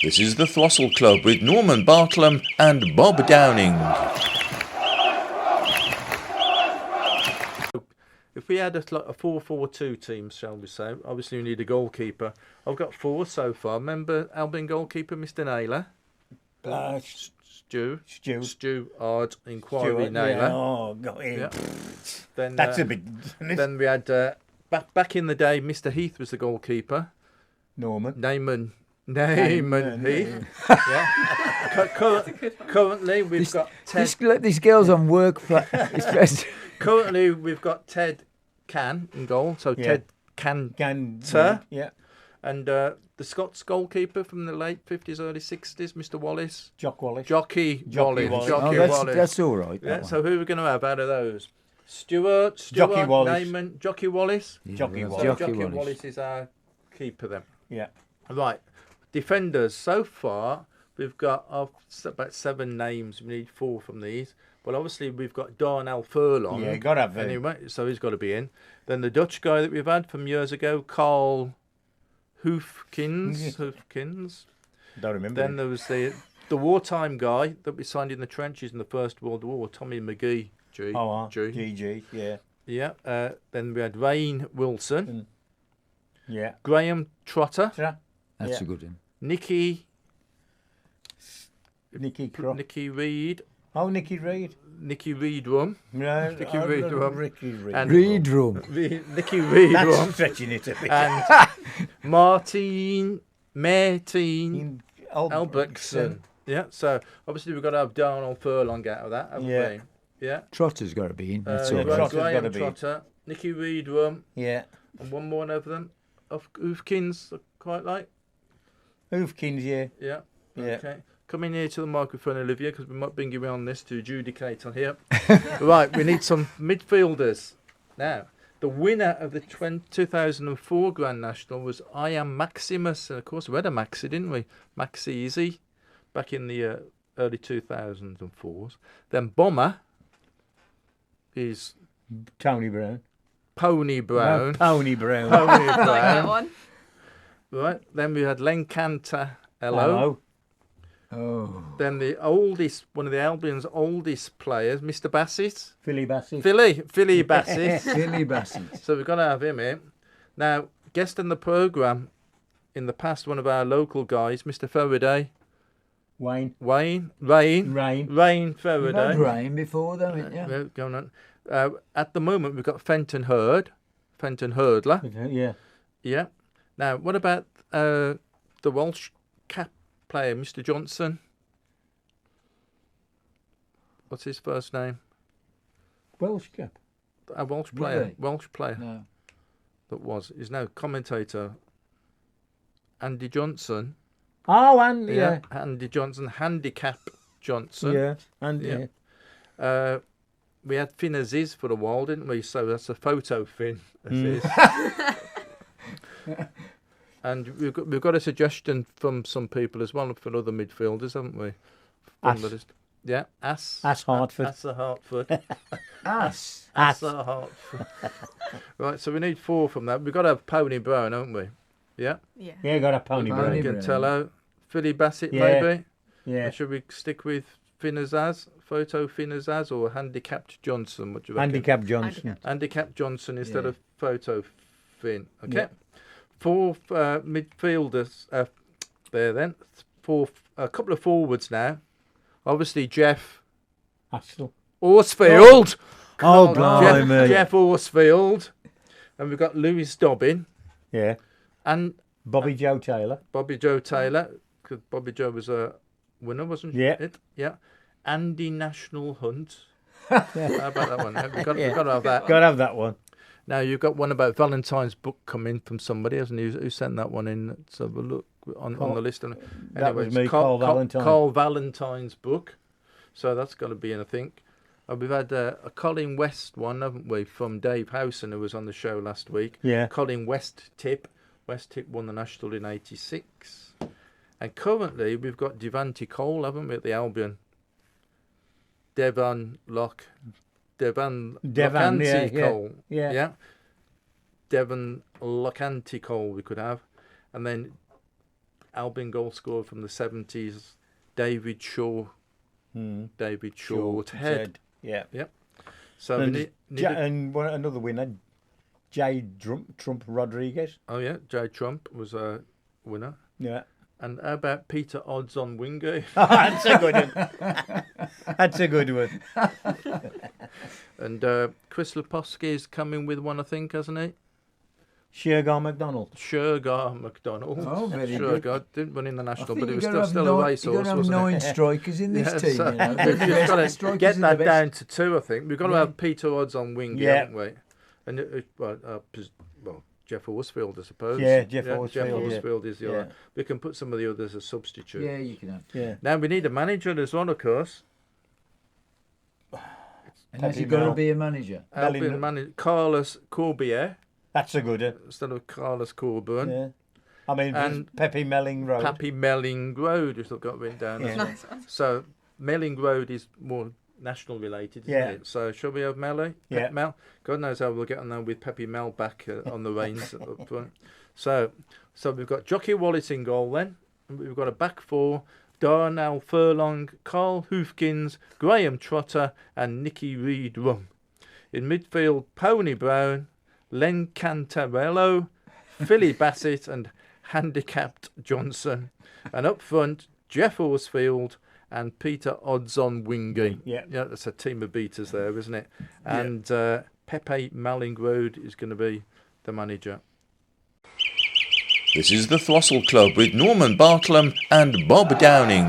This is the Throstle Club with Norman Bartlam and Bob Downing. If we had a 4-4-2 team, shall we say, obviously we need a goalkeeper. I've got 4 so far. Remember Albion goalkeeper, Mr. Naylor? Stu Ard, Inquiry Naylor. Yeah, oh, got him. Yeah. Then, That's a bit... Then we had, back in the day, Mr. Heath was the goalkeeper. Norman. Neyman Heath. Yeah. Currently, we've got Ted. This girl's on work. Currently, we've got Ted Can in goal. So Ted Canter. Yeah. And the Scots goalkeeper from the late 50s, early 60s, Mr. Wallace. Jockey Wallace. Jockey Wallace. That's all right. Yeah. So who are we going to have out of those? Stuart, Jockey Wallace. Neyman, Jockey Wallace. Yeah, Jockey Wallace. Jockey Wallace is our keeper then. Yeah. Right. Defenders. So far, we've got about 7 names. We need 4 from these. Well, obviously, we've got Darnell Furlong. Yeah, got to have him. Anyway, so he's got to be in. Then the Dutch guy that we've had from years ago, Carl Hoefkins. Don't remember. Then there was the wartime guy that we signed in the trenches in the First World War, Tommy McGee. GG, yeah. Yeah. Then we had Wayne Wilson. Yeah. Graham Trotter. That's a good one. Nicky Reed. Oh, Nicky Reed. Nicky Reedrum. No, Nicky Reedrum. Ricky Reed. And Reedrum. Nicky Reedrum. That's stretching it a bit. And Martin Albertson. Yeah, so obviously we've got to have Darnell Furlong out of that, haven't we? Yeah. Trotter's got to be in. That's all right. Trotter's Graham gotta be. Trotter, Nicky Reedrum, Yeah. and one more over them. Of Hoofkins, I quite like. Hoofkins, yeah. Yeah. Yeah. Okay. Come in here to the microphone, Olivia, because we might bring you on this to adjudicate on here. Right, we need some midfielders. Now, the winner of the 2004 Grand National was I Am Maximus. And of course, we had a Maxi, didn't we? Maxi Easy back in the early 2004s. Then Bomber is Tony Brown. Pony Brown. No, Pony Brown. Pony Brown. Like that one. Right, then we had Lencanta Hello. Oh. Then one of the Albion's oldest players, Mr. Bassett. Philly Bassett. Philly Bassett. Philly Bassett. So we've got to have him in. Now, guest in the programme in the past, one of our local guys, Mr. Faraday. Rain. Faraday. You've had rain before, though, haven't you? Yeah, going on. At the moment, we've got Fenton Hurdler. Yeah. Yeah. Now, what about the Welsh cap player, Mr. Johnson? What's his first name? Welsh cap. A Welsh player. Really? Welsh player. No. That is now commentator. Andy Johnson. Oh, and yeah. Andy Johnson. Handicap Johnson. Yeah. And Yeah. We had Finn Aziz for a while, didn't we? So that's a photo Finn Aziz. And we've got a suggestion from some people as well for other midfielders, haven't we? Yeah, Ass Hartford. Ass Hartford. Ass. Hartford. Right, so we need 4 from that. We've got to have Pony Brown, haven't we? Yeah. Yeah. Yeah, got a Pony Brown. Cantello. Philly Bassett, Yeah. maybe? Yeah. Or should we stick with Finn Azaz, Photo Finn Azaz, or Handicapped Johnson? What do you reckon? Handicap Johnson. Handicap Johnson instead Yeah. of Photo Finn. Okay. Yeah. 4 midfielders there then. A couple of forwards now. Obviously, Jeff Hassel. Horsfield. Oh, blimey. Jeff Horsfield. And we've got Lewis Dobbin. Yeah. And Bobby Joe Taylor. Bobby Joe Taylor. Because Bobby Joe was a winner, wasn't Yeah. it? Yeah. Andy National Hunt. How about that one? We've got to have that. Got to have that one. Now, you've got one about Valentine's book coming from somebody, hasn't he? Who sent that one in? Let's have a look on the list. That was me, Carl Valentine. Carl Valentine's book. So that's got to be in, I think. We've had a Colin West one, haven't we, from Dave Howson, who was on the show last week. Yeah. Colin West Tip. West Tip won the National in 86. And currently, we've got Devante Cole, haven't we, at the Albion? Devon Locanti Cole. Yeah. Devon Locanti Cole we could have. And then Albion goal scorer from the 70s, David Shaw. David Short Head. Yeah. Yep. So And, we need another winner, J. Trump Rodriguez. oh yeah, Jay Trump was a winner. Yeah. And how about Peter Odds on Wingate? That's a good one. That's a good one. And Chris Leposki is coming with one, I think, hasn't he? Shergar McDonald. Shergar McDonald. Oh, very Shergar good. didn't win in the I national, think but he you've was got to still have a nine- racehorse, you've got to have wasn't 9 he? strikers in this Yeah, team. so You know. we've The just got best to strikers get are the that best. down to 2, I think. We've got to Yeah. have Peter Odds on Wingate, Yeah. haven't we? And well, Jeff Horsfield, I suppose. Yeah, Jeff Jeff Horsfield, yeah. Horsfield is the Yeah. other. We can put some of the others as substitute. Yeah, you can have. Yeah. Now we need a manager as well, of course. And has he Pepe got to Mel. be a manager? Albion manager Carlos Corbier That's a good one. instead of Carlos Corburn. Yeah. I mean, And Pepe Melling Road. Pepe Melling Road, which I've got written down. Yeah. as well. Nice one. So Melling Road is more national related, isn't Yeah. it? So shall we have Melly? Yeah. Mel. God knows how we'll get on there with Pepe Mel back on the reins up front. So we've got Jockey Wallace in goal then. We've got a back four: Darnell Furlong, Carl Hoofkins, Graham Trotter, and Nicky Reed-Rum. In midfield, Pony Brown, Len Cantarello, Philly Bassett, and Handicapped Johnson. And up front, Jeff Horsfield and Peter Odds on Wingate. Yeah. Yeah, that's a team of beaters there, isn't it? And Pepe Melling Road is going to be the manager. This is the Throstle Club with Norman Bartlam and Bob Downing.